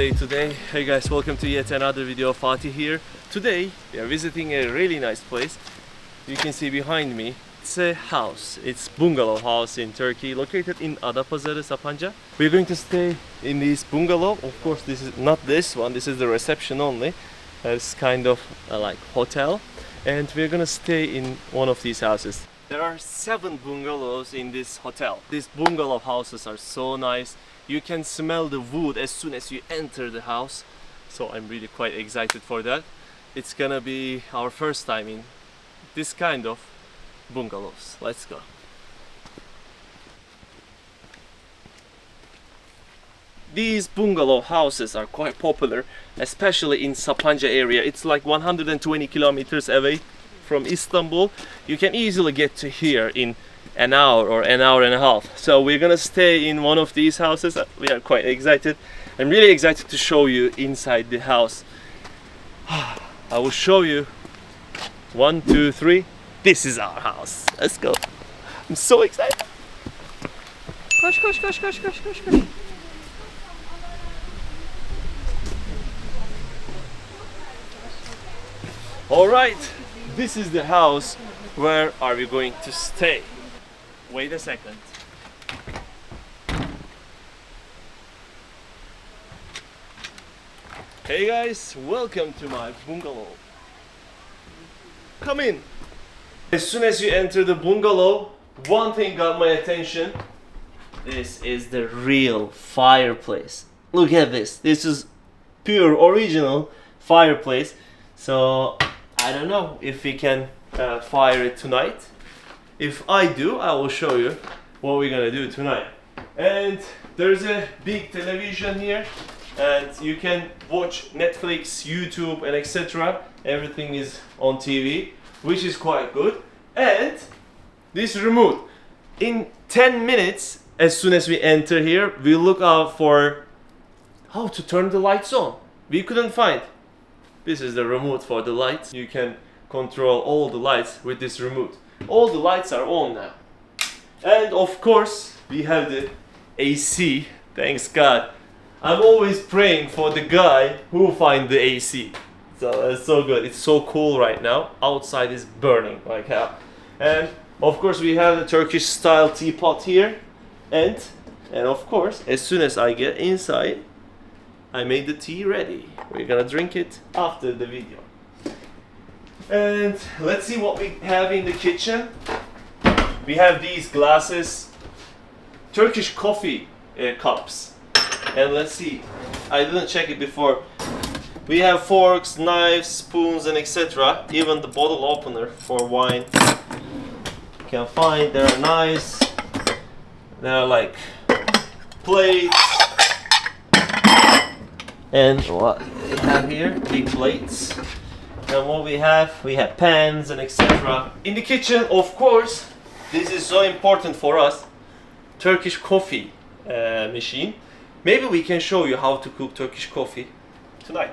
day today. Hey guys, welcome to yet another video. Fatih here. Today we are visiting a really nice place. You can see behind me, it's a house. It's bungalow house in Turkey, located in Adapazarı, Sapanca. We're going to stay in this bungalow. Of course, this is not this one. This is the reception only. It's kind of like hotel, and we're gonna stay in one of these houses. There are 7 bungalows in this hotel. These bungalow houses are so nice. You can smell the wood as soon as you enter the house. So I'm really quite excited for that. It's gonna be our first time in this kind of bungalows. Let's go. These bungalow houses are quite popular, especially in Sapanca area. It's like 120 kilometers away from Istanbul. You can easily get to here in an hour or an hour and a half. So we're gonna stay in one of these houses. We are quite excited. I'm really excited to show you inside the house. I will show you. 1, 2, 3. This is our house. Let's go. I'm so excited. Koş koş koş koş koş koş koş. All right. This is the house. Where are we going to stay? Wait a second. Hey guys, welcome to my bungalow. Come in. As soon as you enter the bungalow, one thing got my attention. This is the real fireplace. Look at this. This is pure original fireplace. So I don't know if we can fire it tonight. If I do, I will show you what we're gonna do tonight. And there's a big television here, and you can watch Netflix, YouTube, and etc. Everything is on TV, which is quite good. And this remote, in 10 minutes, as soon as we enter here, we look out for how to turn the lights on. We couldn't find. This is the remote for the lights. You can control all the lights with this remote. All the lights are on now. And of course, we have the AC. Thanks God. I'm always praying for the guy who find the AC. So it's so good. It's so cool right now. Outside is burning like hell. And of course, we have the Turkish style teapot here. And of course, as soon as I get inside, I made the tea ready. We're gonna drink it after the video. And let's see what we have in the kitchen. We have these glasses, Turkish coffee cups. And let's see, I didn't check it before. We have forks, knives, spoons, and etc. Even the bottle opener for wine. You can find, they're nice. They're like plates. And what we have here, big plates. And what we have pans and etc. In the kitchen, of course, this is so important for us, Turkish coffee machine. Maybe we can show you how to cook Turkish coffee tonight.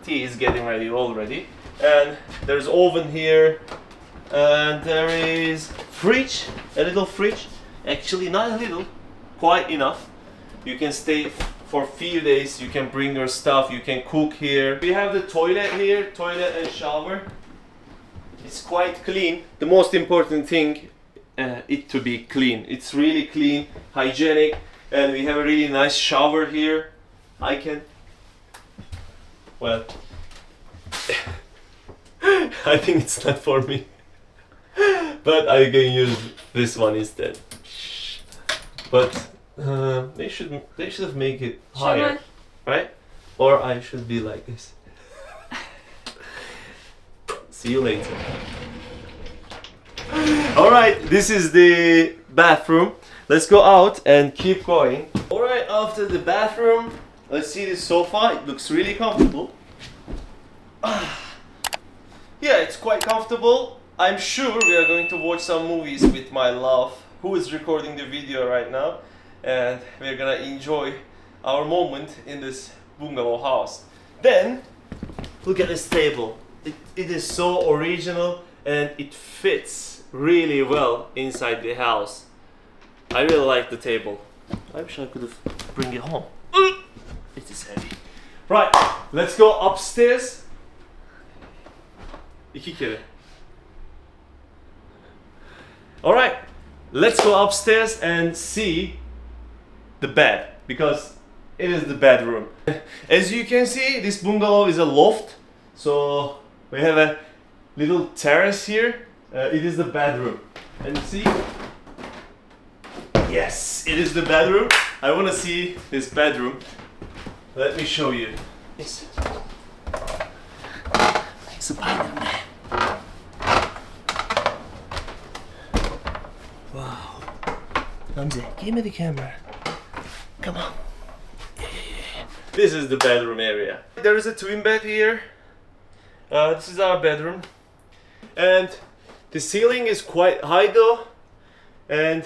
Tea is getting ready already. And there's oven here. And there is fridge, a little fridge. Actually not a little, quite enough. You can stay for a few days, you can bring your stuff, you can cook here. We have the toilet here, toilet and shower. It's quite clean. The most important thing, it to be clean. It's really clean, hygienic, and we have a really nice shower here. I can, well, I think it's not for me, but I can use this one instead. But they should have make it higher, right? Or I should be like this. See you later. All right, this is the bathroom. Let's go out and keep going. All right, after the bathroom, let's see the sofa. It looks really comfortable. Yeah, it's quite comfortable. I'm sure we are going to watch some movies with my love, who is recording the video right now. And we're gonna enjoy our moment in this bungalow house. Then, look at this table. It is so original and it fits really well inside the house. I really like the table. I wish I could have bring it home. It is heavy. Right, let's go upstairs. 2 kere. Alright, let's go upstairs and see the bed, because it is the bedroom. As you can see, this bungalow is a loft, so we have a little terrace here. It is the bedroom. And see? Yes, it is the bedroom. I want to see this bedroom. Let me show you. Yes. Spider-Man. Wow. Hamza, give me the camera. Come on. This is the bedroom area. There is a twin bed here. This is our bedroom. And the ceiling is quite high though. And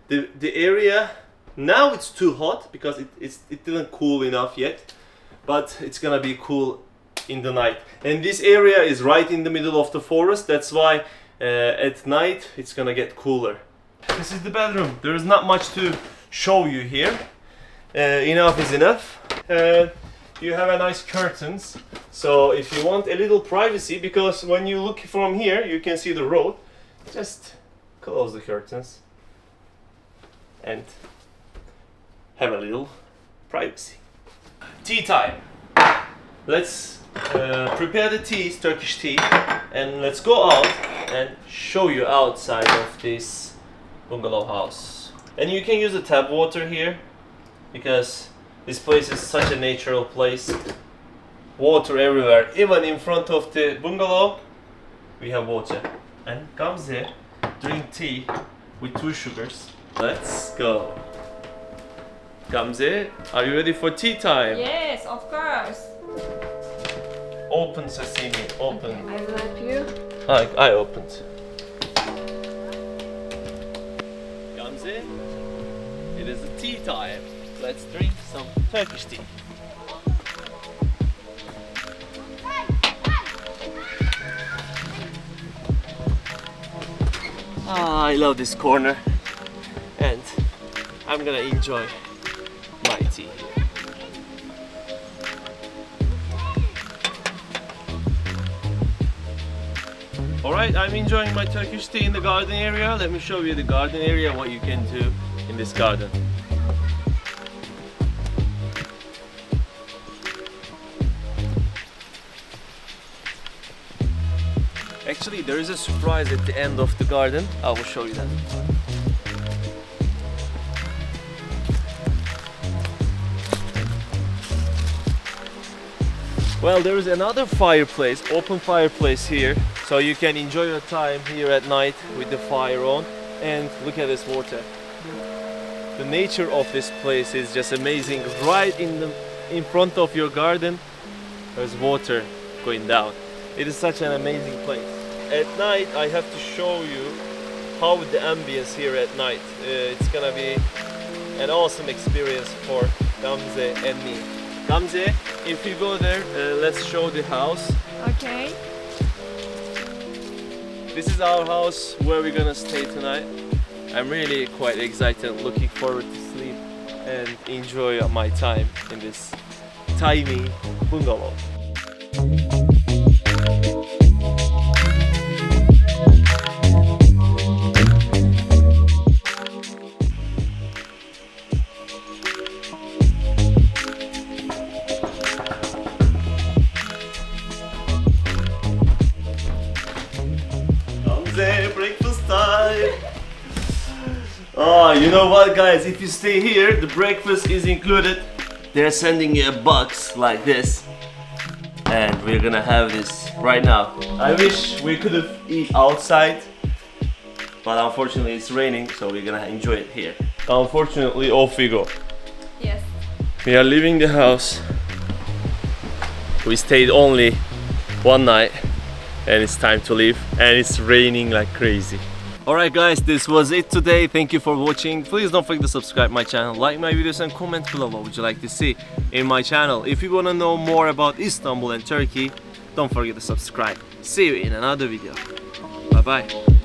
the area, now it's too hot because it didn't cool enough yet. But it's gonna be cool in the night. And this area is right in the middle of the forest. That's why at night it's gonna get cooler. This is the bedroom. There is not much to show you here. Enough is enough. You have a nice curtains. So if you want a little privacy, because when you look from here you can see the road, just close the curtains and have a little privacy. Tea time. Let's prepare the tea, Turkish tea, and let's go out and show you outside of this bungalow house. And you can use the tap water here because this place is such a natural place. Water everywhere, even in front of the bungalow we have water. And Gamze drink tea with 2 sugars. Let's go. Gamze, are you ready for tea time? Yes, of course. Open sesame, open. Okay, I will help you. I opened. Gamze, it is a tea time. Let's drink some Turkish tea. I love this corner and I'm gonna enjoy my tea here. Alright, I'm enjoying my Turkish tea in the garden area. Let me show you the garden area, what you can do in this garden. Actually, there is a surprise at the end of the garden. I will show you that. Well, there is another fireplace, open fireplace here, so you can enjoy your time here at night with the fire on. And look at this water. The nature of this place is just amazing. Right in front of your garden, there's water going down. It is such an amazing place. At night, I have to show you how the ambience here at night. It's gonna be an awesome experience for Gamze and me. Gamze, if you go there, let's show the house. Okay. This is our house where we're gonna stay tonight. I'm really quite excited, looking forward to sleep and enjoy my time in this tiny bungalow. Breakfast time! Oh, you know what, guys? If you stay here, the breakfast is included. They're sending you a box like this, and we're gonna have this right now. I wish we could have eaten outside, but unfortunately it's raining, so we're gonna enjoy it here. Unfortunately, off we go. Yes. We are leaving the house. We stayed only one night. And it's time to leave, and it's raining like crazy. Alright guys, this was it today. Thank you for watching. Please don't forget to subscribe my channel, like my videos, and comment below what would you like to see in my channel. If you want to know more about Istanbul and Turkey, don't forget to subscribe. See you in another video. Bye bye.